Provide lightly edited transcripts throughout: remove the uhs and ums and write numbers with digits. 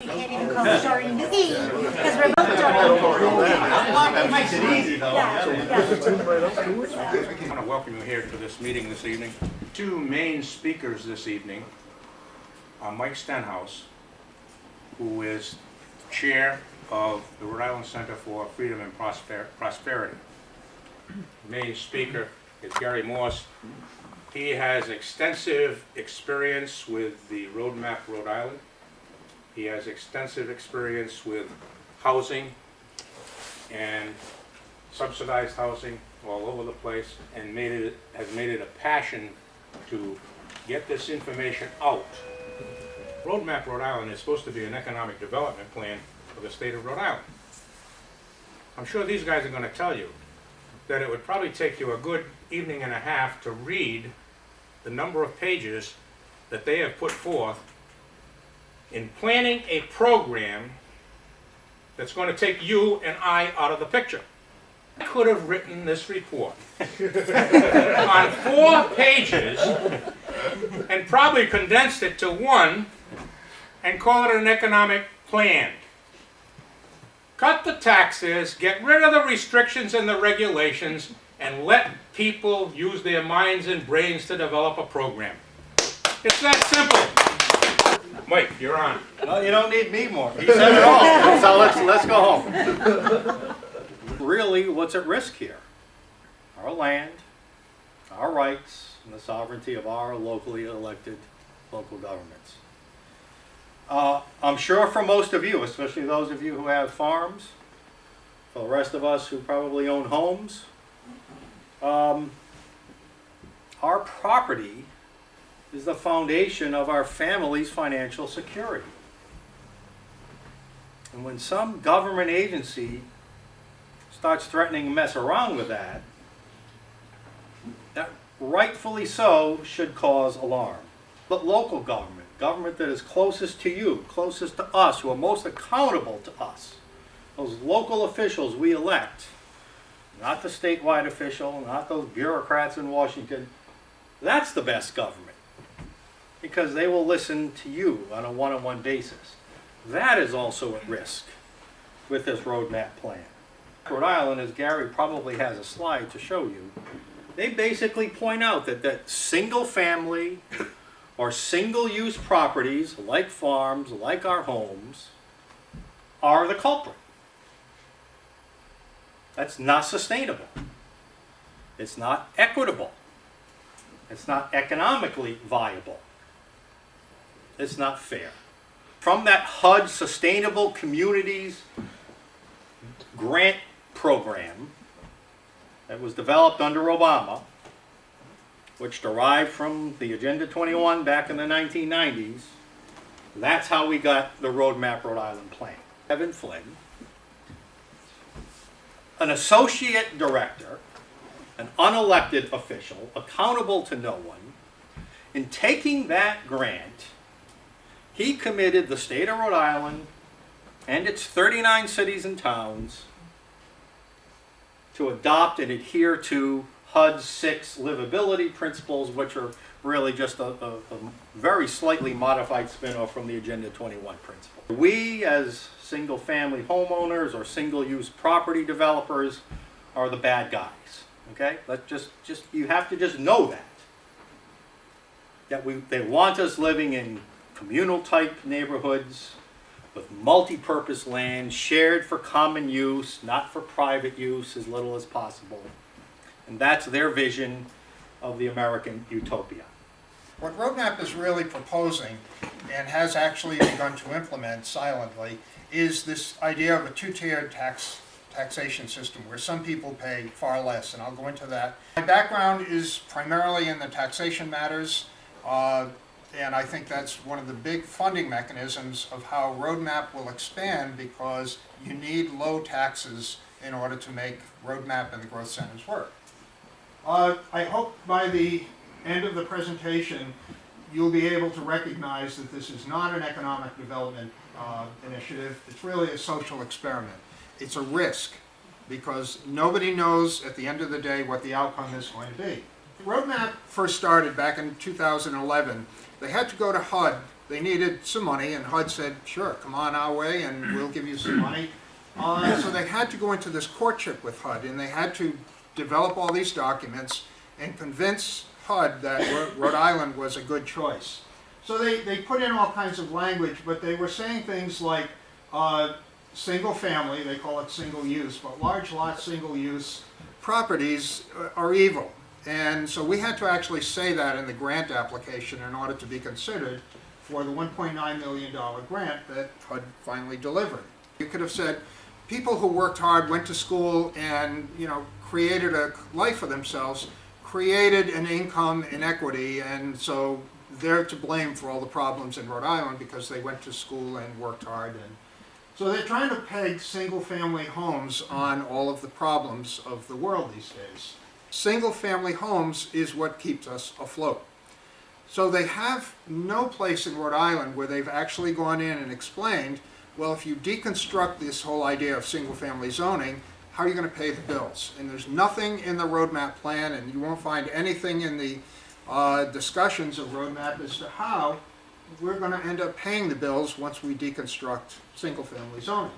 You can't even call it starting to eat because we're both starting to It makes it easy, though. I want to welcome you here to this meeting this evening. Two main speakers this evening are Mike Stenhouse, who is chair of the Rhode Island Center for Freedom and Prosperity. The main speaker is Gary Morse. He has extensive experience with the Rhode Map Rhode Island. He has extensive experience with housing and subsidized housing all over the place, and has made it a passion to get this information out. Rhode Map Rhode Island is supposed to be an economic development plan for the state of Rhode Island. I'm sure these guys are going to tell you that it would probably take you a good evening and a half to read the number of pages that they have put forth in planning a program that's going to take you and I out of the picture. I could have written this report on 4 pages and probably condensed it to 1 and call it an economic plan. Cut the taxes, get rid of the restrictions and the regulations, and let people use their minds and brains to develop a program. It's that simple. Mike, you're on. Well, you don't need me more. He said it all. So let's go home. Really, what's at risk here? Our land, our rights, and the sovereignty of our locally elected local governments. I'm sure for most of you, especially those of you who have farms, for the rest of us who probably own homes, our property is the foundation of our family's financial security. And when some government agency starts threatening to mess around with that, that rightfully so should cause alarm. But local government that is closest to you, closest to us, who are most accountable to us, those local officials we elect, not the statewide official, not those bureaucrats in Washington, that's the best government. Because they will listen to you on a one-on-one basis. That is also at risk with this roadmap plan. Rhode Island, as Gary probably has a slide to show you, they basically point out that single-family or single-use properties, like farms, like our homes, are the culprit. That's not sustainable. It's not equitable. It's not economically viable. It's not fair. From that HUD Sustainable Communities grant program that was developed under Obama, which derived from the Agenda 21 back in the 1990s, that's how we got the Rhode Map Rhode Island plan. Kevin Flynn, an associate director, an unelected official, accountable to no one, in taking that grant, he committed the state of Rhode Island and its 39 cities and towns to adopt and adhere to HUD's 6 livability principles, which are really just a very slightly modified spin-off from the Agenda 21 principle. We, as single-family homeowners or single-use property developers, are the bad guys. Okay? You have to just know that they want us living in communal-type neighborhoods with multi-purpose land shared for common use, not for private use, as little as possible. And that's their vision of the American utopia. What Rhode Map is really proposing, and has actually begun to implement silently, is this idea of a 2-tiered taxation system where some people pay far less, and I'll go into that. My background is primarily in the taxation matters, and I think that's one of the big funding mechanisms of how Rhode Map will expand, because you need low taxes in order to make Rhode Map and the growth centers work. I hope by the end of the presentation you'll be able to recognize that this is not an economic development initiative. It's really a social experiment. It's a risk, because nobody knows at the end of the day what the outcome is going to be. Rhode Map first started back in 2011. They had to go to HUD They needed some money, and HUD said, sure, come on our way and we'll give you some money. So they had to go into this courtship with HUD, and they had to develop all these documents and convince HUD that Rhode Island was a good choice. So they put in all kinds of language, but they were saying things like single family, they call it single use, but large lot single use properties are evil. And so we had to actually say that in the grant application in order to be considered for the $1.9 million grant that HUD finally delivered. You could have said, people who worked hard, went to school, and created a life for themselves, created an income inequity, and so they're to blame for all the problems in Rhode Island because they went to school and worked hard. And so they're trying to peg single-family homes on all of the problems of the world these days. Single-family homes is what keeps us afloat. So they have no place in Rhode Island where they've actually gone in and explained, well, if you deconstruct this whole idea of single-family zoning, how are you going to pay the bills? And there's nothing in the Rhode Map plan, and you won't find anything in the discussions of Rhode Map as to how we're going to end up paying the bills once we deconstruct single-family zoning.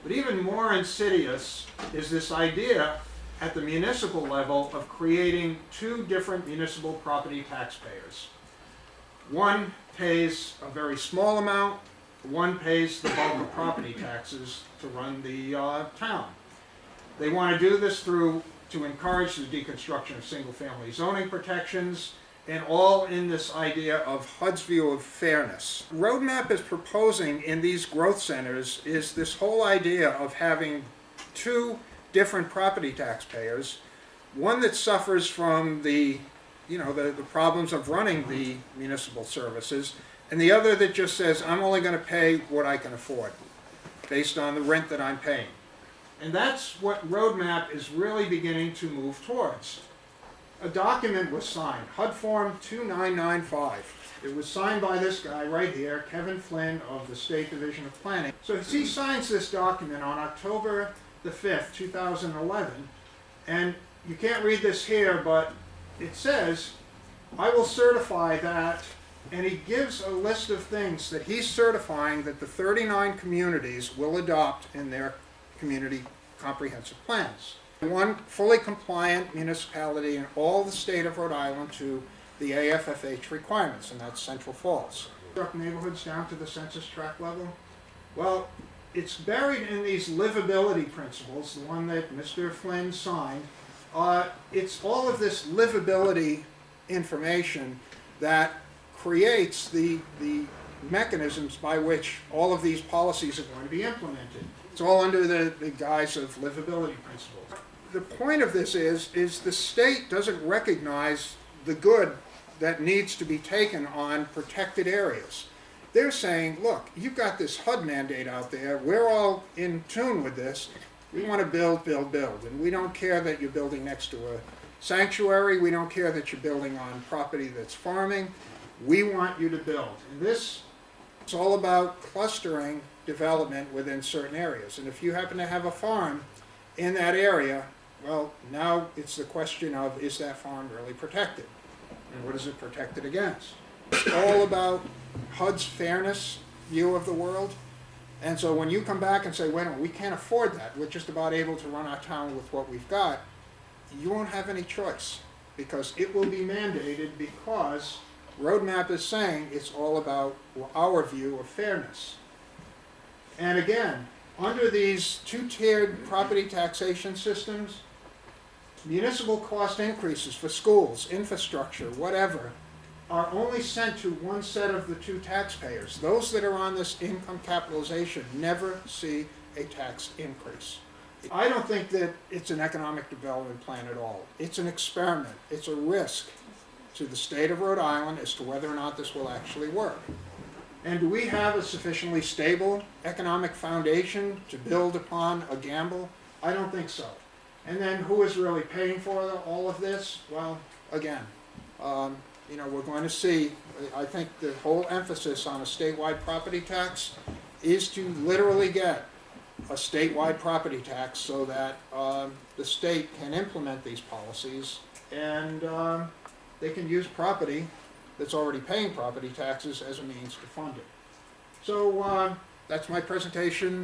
But even more insidious is this idea at the municipal level of creating two different municipal property taxpayers. One pays a very small amount, one pays the bulk of property taxes to run the town. They want to do this to encourage the deconstruction of single-family zoning protections, and all in this idea of HUD's view of fairness. Rhode Map is proposing in these growth centers is this whole idea of having two different property taxpayers, one that suffers from the problems of running the municipal services, and the other that just says, I'm only going to pay what I can afford based on the rent that I'm paying. And that's what Rhode Map is really beginning to move towards. A document was signed, HUD Form 2995. It was signed by this guy right here, Kevin Flynn of the State Division of Planning. So he signs this document on October the 5th, 2011, and you can't read this here, but it says, I will certify that, and he gives a list of things that he's certifying that the 39 communities will adopt in their community comprehensive plans. One fully compliant municipality in all the state of Rhode Island to the AFFH requirements, and that's Central Falls. Neighborhoods down to the census tract level? Well, it's buried in these livability principles, the one that Mr. Flynn signed. It's all of this livability information that creates the mechanisms by which all of these policies are going to be implemented. It's all under the guise of livability principles. The point of this is the state doesn't recognize the good that needs to be taken on protected areas. They're saying, look, you've got this HUD mandate out there, we're all in tune with this, we want to build, build, build, and we don't care that you're building next to a sanctuary, we don't care that you're building on property that's farming, we want you to build. And this is all about clustering development within certain areas. And if you happen to have a farm in that area, well, now it's the question of, is that farm really protected? And what is it protected against? It's all about HUD's fairness view of the world. And so when you come back and say, wait a minute, we can't afford that, we're just about able to run our town with what we've got, you won't have any choice, because it will be mandated, because Rhode Map is saying it's all about our view of fairness. And again, under these two-tiered property taxation systems, municipal cost increases for schools, infrastructure, whatever, are only sent to one set of the two taxpayers. Those that are on this income capitalization never see a tax increase. I don't think that it's an economic development plan at all. It's an experiment. It's a risk to the state of Rhode Island as to whether or not this will actually work. And do we have a sufficiently stable economic foundation to build upon a gamble? I don't think so. And then who is really paying for all of this? Well, again, we're going to see, I think the whole emphasis on a statewide property tax is to literally get a statewide property tax so that the state can implement these policies, and they can use property that's already paying property taxes as a means to fund it. So that's my presentation.